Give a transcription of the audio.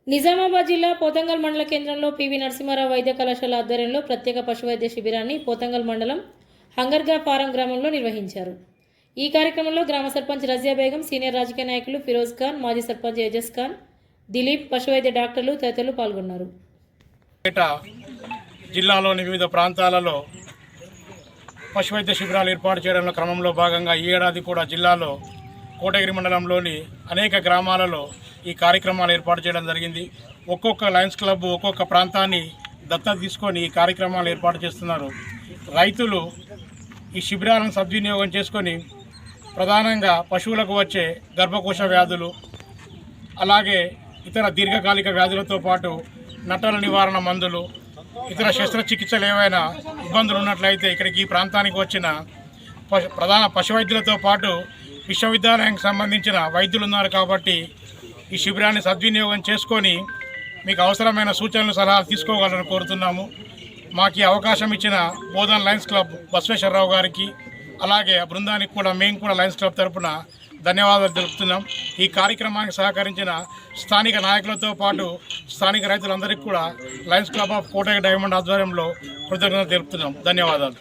నిజామాబాద్ జిల్లా పోతంగల్ మండల కేంద్రంలో పివి నరసింహారావు వైద్య కళాశాల ఆధ్వర్యంలో ప్రత్యేక పశువైద్య శిబిరాన్ని పోతంగల్ మండలం హంగర్గా ఫారం గ్రామంలో నిర్వహించారు. ఈ కార్యక్రమంలో గ్రామ సర్పంచ్ రజియా బేగం, సీనియర్ రాజకీయ నాయకులు ఫిరోజ్ ఖాన్, మాజీ సర్పంచ్ ఏజస్ ఖాన్, దిలీప్, పశువైద్య డాక్టర్లు తదితరులు పాల్గొన్నారు. జిల్లాలోని వివిధ ప్రాంతాలలో పశువైద్య శిబిరాలు ఏర్పాటు చేయడంలో క్రమంలో భాగంగా ఈ ఏడాది కూడా జిల్లాలో కోటగిరి మండలంలోని అనేక గ్రామాలలో ఈ కార్యక్రమాలు ఏర్పాటు చేయడం జరిగింది. ఒక్కొక్క లయన్స్ క్లబ్ ఒక్కొక్క ప్రాంతాన్ని దత్తత తీసుకొని ఈ కార్యక్రమాలు ఏర్పాటు చేస్తున్నారు. రైతులు ఈ శిబిరాలను సద్వినియోగం చేసుకొని ప్రధానంగా పశువులకు వచ్చే గర్భకోశ వ్యాధులు, అలాగే ఇతర దీర్ఘకాలిక వ్యాధులతో పాటు నట్టల నివారణ మందులు, ఇతర శస్త్రచికిత్సలు ఏవైనా ఇబ్బందులు ఉన్నట్లయితే ఇక్కడికి ఈ ప్రాంతానికి వచ్చిన ప్రధాన పశువైద్యులతో పాటు విశ్వవిద్యాలయానికి సంబంధించిన వైద్యులు ఉన్నారు. కాబట్టి ఈ శిబిరాన్ని సద్వినియోగం చేసుకొని మీకు అవసరమైన సూచనలు, సలహాలు తీసుకోగలని కోరుతున్నాము. మాకు ఈ అవకాశం ఇచ్చిన బోధన్ లయన్స్ క్లబ్ బసవేశ్వరరావు గారికి, అలాగే బృందానికి కూడా మేము కూడా లయన్స్ క్లబ్ తరఫున ధన్యవాదాలు తెలుపుతున్నాం. ఈ కార్యక్రమానికి సహకరించిన స్థానిక నాయకులతో పాటు స్థానిక రైతులందరికీ కూడా Lions club of Kotagiri diamond ఆధ్వర్యంలో కృతజ్ఞతలు తెలుపుతున్నాం. ధన్యవాదాలు.